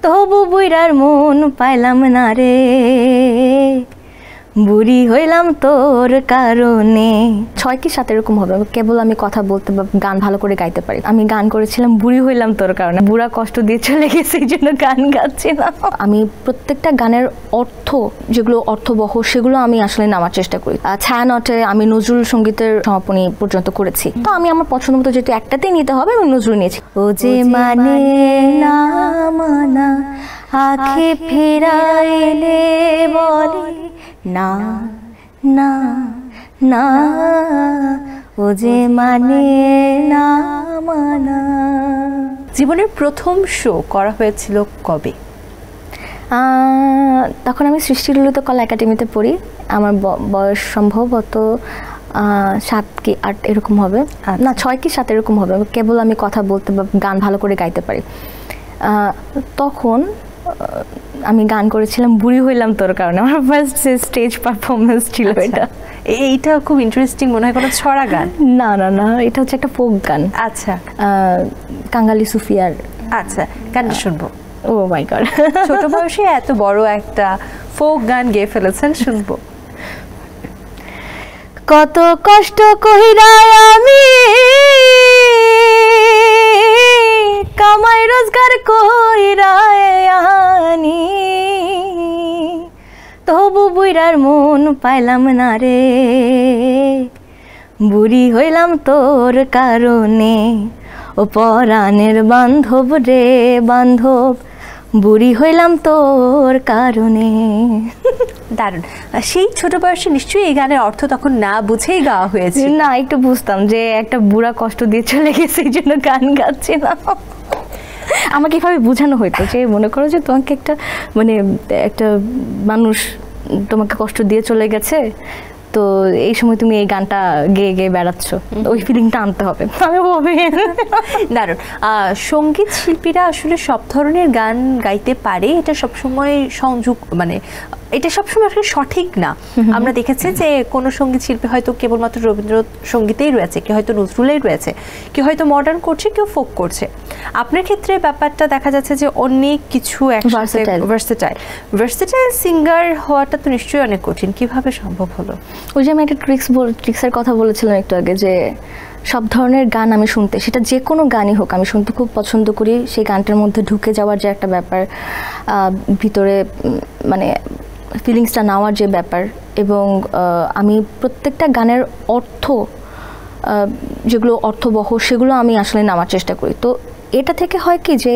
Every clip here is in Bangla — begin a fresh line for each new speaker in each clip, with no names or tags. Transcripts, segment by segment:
তবু বুইরার মন পাইলাম না রে, বুড়ি হইলাম তোর কারণে। 6 কি 7 এরকম হবে, কেবল আমি কথা বলতে বা গান ভালো করে গাইতে পারি। আমি গান করেছিলাম বুড়ি হইলাম তোর কারণে, বুড়া কষ্ট দিয়ে চলে গেছে এই জন্য গান গাচ্ছি না। আমি প্রত্যেকটা গানের অর্থ যেগুলো অর্থবহ সেগুলো আমি আসলে নেওয়ার চেষ্টা করি। ছায়ানটে আমি নজরুল সঙ্গীতের সমাপনী পর্যন্ত করেছি, তো আমি আমার পছন্দ মতো যেহেতু একটাতেই নিতে হবে আমি নজরুল নিয়েছি। ও যে মানে না মানা আঁখে ফেরাইলে বলে না না না, ও যে মানে না মানা।
জীবনের প্রথম শো করা হয়েছিল কবে?
তখন আমি সৃষ্টি ললিত কলা একাডেমিতে পড়ি। আমার বয়স সম্ভবত 7 কি 8 এরকম হবে, না 6 কি 7 এরকম হবে, কেবল আমি কথা বলতে বা গান ভালো করে গাইতে পারি। তখন আমি গান করেছিলাম বুড়ি হইলাম তোর কারণে, আমার ফার্স্ট স্টেজ পারফরমেন্স ছিল।
এইটা খুব ইন্টারেস্টিং মনে হয়, কোনো ছড়া গান?
না না না, এটা হচ্ছে একটা ফোক গান।
আচ্ছা,
কাঙ্গালি সুফিয়ার।
আচ্ছা, গানটা শুনবো।
ও মাই গড,
ছোট বয়সে এত বড় একটা ফোক গান গেয়ে ফেলেছেন, শুনবো।
কত কষ্ট কইরা আমি কামাই রোজগার কইরা আনি, তবু বুইরার মন পাইলাম না রে, বুড়ি হইলাম তোর কারণে। ও পরাণের বান্ধব রে বান্ধব, বুড়ি হইলাম তোর কারণে।
দারুণ। সেই ছোট বয়সে নিশ্চয়ই এই গানের অর্থ তখন না বুঝেই গাওয়া হয়েছে?
না, একটু বুঝতাম যে একটা বুড়া কষ্ট দিয়ে চলে গেছে এই জন্য গান গাচ্ছি না। আমাকে এভাবে বোঝানো হইতো যে মনে করো যে তোমাকে একটা মানে একটা মানুষ তোমাকে কষ্ট দিয়ে চলে গেছে, তো এই সময় তুমি এই গানটা গেয়ে গেয়ে বেড়াচ্ছ, ওই ফিলিংটা আনতে হবে।
দারুণ। সঙ্গীত শিল্পীরা আসলে সব ধরনের গান গাইতে পারে, এটা সবসময় সংযোগ মানে এটা সবসময় আসলে সঠিক না। আমরা দেখেছি যে কোনো সঙ্গীত শিল্পী হয়তো কেবলমাত্র রবীন্দ্র সঙ্গীতেই রয়েছে, কেউ হয়তো নজরুলেই রয়েছে, কেউ হয়তো মডার্ন করছে, কেউ ফোক করছে। আপনার ক্ষেত্রে ব্যাপারটা দেখা যাচ্ছে যে অনেক কিছু ভার্সেটাইল সিঙ্গার হওয়াটা তো নিশ্চয়ই অনেক কঠিন, কিভাবে সম্ভব হলো?
ওই যে আমি একটা ট্রিক্সের কথা বলেছিলাম একটু আগে, যে সব ধরনের গান আমি শুনতে, সেটা যে কোনো গানই হোক আমি শুনতে খুব পছন্দ করি। সেই গানটার মধ্যে ঢুকে যাওয়ার যে একটা ব্যাপার, ভিতরে মানে ফিলিংসটা নেওয়ার যে ব্যাপার, এবং আমি প্রত্যেকটা গানের অর্থ যেগুলো অর্থবহ সেগুলো আমি আসলে নেওয়ার চেষ্টা করি। তো এটা থেকে হয় কি যে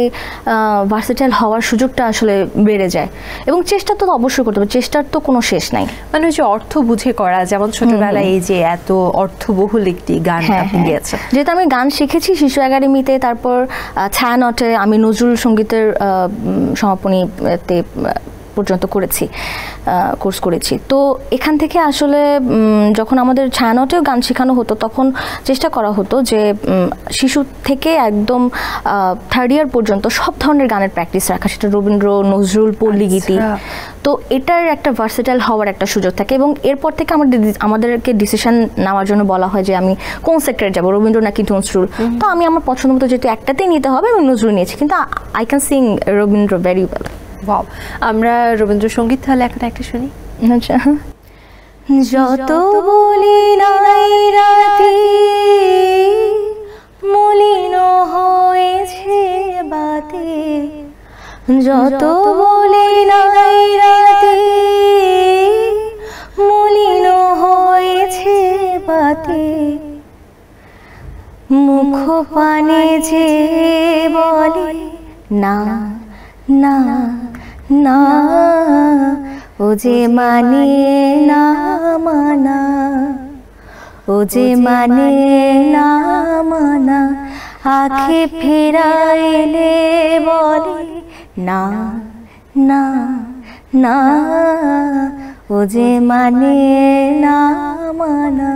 ভার্সেটাইল হওয়ার সুযোগটা আসলে বেড়ে যায়, এবং চেষ্টা তো অবশ্যই করতে হবে, চেষ্টার তো কোনো শেষ নাই।
মানে যে অর্থ বুঝে করা, যেমন ছোটবেলায় এই যে এত অর্থবহুল একটি গান আপনি গেয়েছেন।
যেহেতু আমি গান শিখেছি শিশু একাডেমিতে, তারপর ছায়ানটে আমি নজরুল সঙ্গীতের সমাপনীতে পর্যন্ত করেছি, কোর্স করেছি। তো এখান থেকে আসলে যখন আমাদের ছায়ানটেও গান শেখানো হতো তখন চেষ্টা করা হতো যে শিশু থেকে একদম 3rd ইয়ার পর্যন্ত সব ধরনের গানের প্র্যাকটিস রাখা, সেটা রবীন্দ্র, নজরুল, পল্লী গীতি। তো এটার একটা ভার্সেটাইল হওয়ার একটা সুযোগ থাকে, এবং এরপর থেকে আমাদেরকে ডিসিশন নেওয়ার জন্য বলা হয় যে আমি কোন সেক্টরে যাব, রবীন্দ্র নাকি নজরুল। তো আমি আমার পছন্দ মতো যেহেতু একটাতেই নিতে হবে আমি নজরুল নিয়েছি, কিন্তু I can sing Rabindra very well.
Wow, আমরা রবীন্দ্রসঙ্গীত তাহলে এখন একটা শুনি।
আচ্ছা। যত বলি নাই রাতে মলিন হয়েছে বাতে, যত বলি নাই রাতে মলিন হয়েছে বাতে, মুখ পানে যে বলে না না না, ও যে মানে না মানা, ও যে মানে না মানা, আঁখে ফেরাইলে বলে না না না, ও যে মানে না মানা।